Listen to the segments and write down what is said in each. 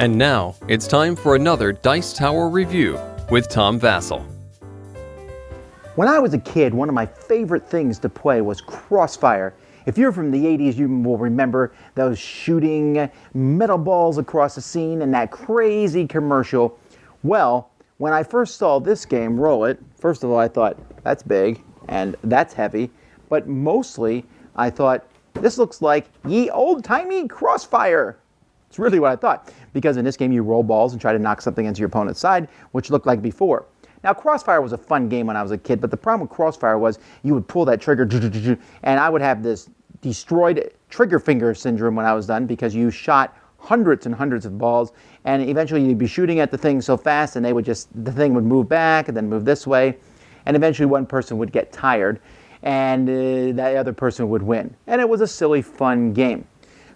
And now, it's time for another Dice Tower review with Tom Vasel. When I was a kid, one of my favorite things to play was Crossfire. If you're from the 80s, you will remember those shooting metal balls across the scene and that crazy commercial. Well, when I first saw this game, Rollet, first of all, I thought, that's big and that's heavy. But mostly, I thought, this looks like ye old-timey Crossfire. It's really what I thought, because in this game you roll balls and try to knock something into your opponent's side, which looked like before. Now, Crossfire was a fun game when I was a kid, but the problem with Crossfire was you would pull that trigger, and I would have this destroyed trigger finger syndrome when I was done, because you shot hundreds and hundreds of balls, and eventually you'd be shooting at the thing so fast, and the thing would move back and then move this way, and eventually one person would get tired, and that other person would win. And it was a silly, fun game.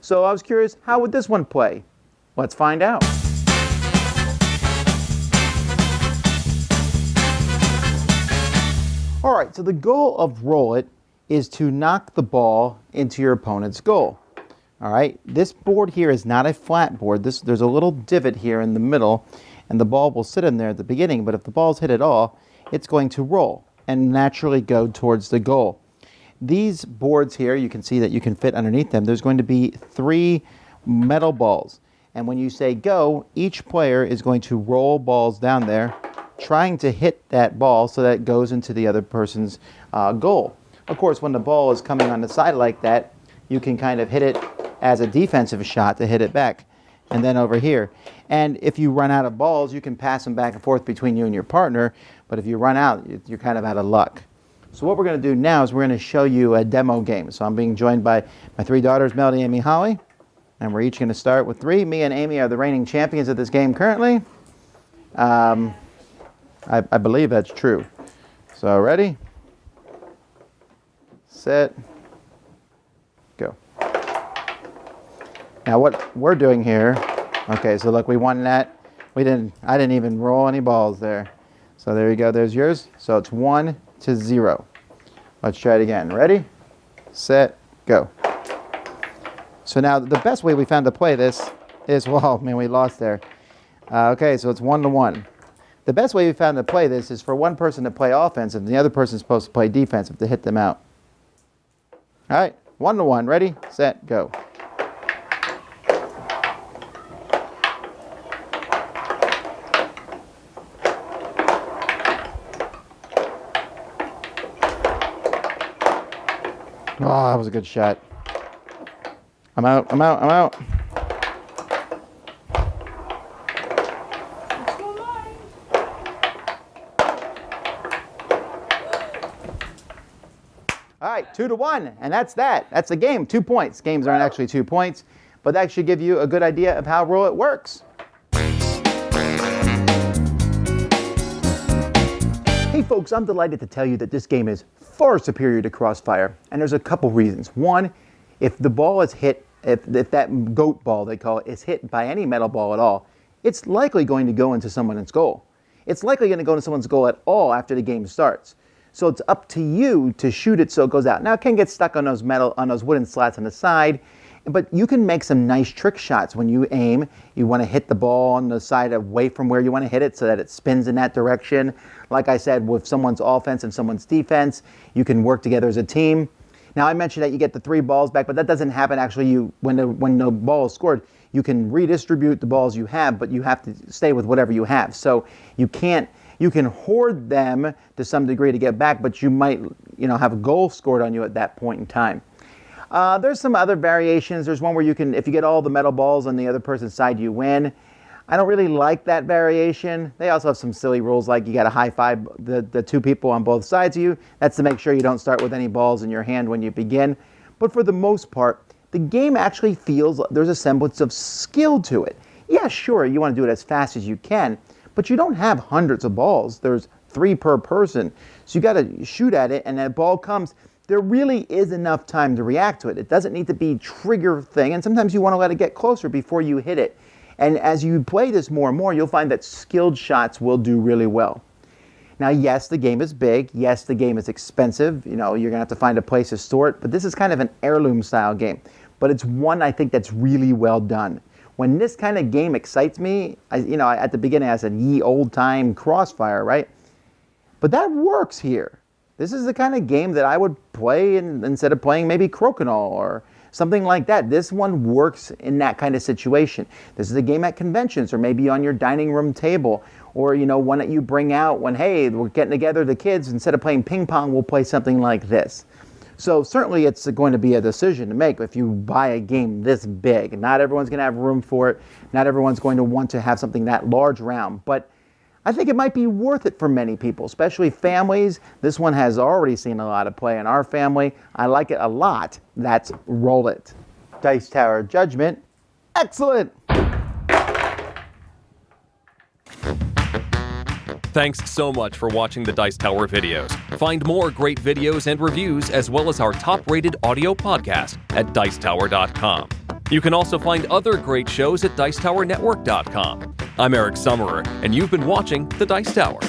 So I was curious, how would this one play? Let's find out. All right, so the goal of Roll It is to knock the ball into your opponent's goal. All right, this board here is not a flat board. There's a little divot here in the middle, and the ball will sit in there at the beginning, but if the ball's hit at all, it's going to roll and naturally go towards the goal. These boards here, you can see that you can fit underneath them. There's going to be 3 metal balls. And when you say go, each player is going to roll balls down there, trying to hit that ball so that it goes into the other person's goal. Of course, when the ball is coming on the side like that, you can kind of hit it as a defensive shot to hit it back. And then over here. And if you run out of balls, you can pass them back and forth between you and your partner. But if you run out, you're kind of out of luck. So what we're going to do now is we're going to show you a demo game. So I'm being joined by my 3 daughters, Melody, Amy, Holly. And we're each going to start with 3. Me and Amy are the reigning champions of this game currently. I believe that's true. So ready? Set. Go. Now what we're doing here, okay, so look, we won that. I didn't even roll any balls there. So there you go, there's yours. So it's 1-0. Let's try it again. Ready, set, go. So now the best way we found to play this is, well, man, we lost there. Okay, so it's 1-1. The best way we found to play this is for one person to play offensive and the other person is supposed to play defensive to hit them out. All right, 1-1. Ready, set, go. Oh, that was a good shot. I'm out. All right, 2-1, and that's that. That's the game, 2 points. Games aren't actually 2 points, but that should give you a good idea of how Roll It works. Hey folks, I'm delighted to tell you that this game is far superior to Crossfire, and there's a couple reasons. One, if the ball is hit, if that goat ball, they call it, is hit by any metal ball at all, it's likely going to go into someone's goal. It's likely going to go into someone's goal at all after the game starts. So it's up to you to shoot it so it goes out. Now it can get stuck on those wooden slats on the side, but you can make some nice trick shots when you aim. You want to hit the ball on the side away from where you want to hit it so that it spins in that direction. Like I said, with someone's offense and someone's defense, you can work together as a team. Now I mentioned that you get the 3 balls back, but that doesn't happen actually. When the ball is scored, you can redistribute the balls you have, but you have to stay with whatever you have. So you can hoard them to some degree to get back, but you might have a goal scored on you at that point in time. There's some other variations. There's one where you can, if you get all the metal balls on the other person's side, you win. I don't really like that variation. They also have some silly rules like you got to high five the 2 people on both sides of you. That's to make sure you don't start with any balls in your hand when you begin. But for the most part, the game actually feels there's a semblance of skill to it. Yeah, sure, you want to do it as fast as you can, but you don't have hundreds of balls. There's 3 per person. So you got to shoot at it, and that ball comes. There really is enough time to react to it. It doesn't need to be trigger thing, and sometimes you want to let it get closer before you hit it. And as you play this more and more, you'll find that skilled shots will do really well. Now, yes, the game is big. Yes, the game is expensive. You're going to have to find a place to store it. But this is kind of an heirloom style game. But it's one I think that's really well done. when this kind of game excites me, at the beginning I said, ye old time Crossfire, right? But that works here. This is the kind of game that I would play instead of playing maybe Crokinole or something like that. This one works in that kind of situation. This is a game at conventions or maybe on your dining room table, or one that you bring out when, hey, we're getting together, the kids, instead of playing ping pong, we'll play something like this. So certainly it's going to be a decision to make if you buy a game this big. Not everyone's going to have room for it. Not everyone's going to want to have something that large around. But I think it might be worth it for many people, especially families. This one has already seen a lot of play in our family. I like it a lot. That's Rollet. Dice Tower Judgment. Excellent! Thanks so much for watching the Dice Tower videos. Find more great videos and reviews, as well as our top-rated audio podcast at Dicetower.com. You can also find other great shows at Dicetowernetwork.com. I'm Eric Summerer, and you've been watching The Dice Tower.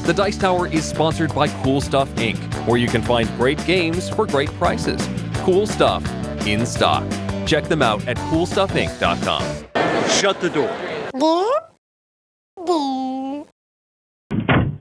The Dice Tower is sponsored by Cool Stuff Inc., where you can find great games for great prices. Cool stuff in stock. Check them out at CoolStuffInc.com. Shut the door.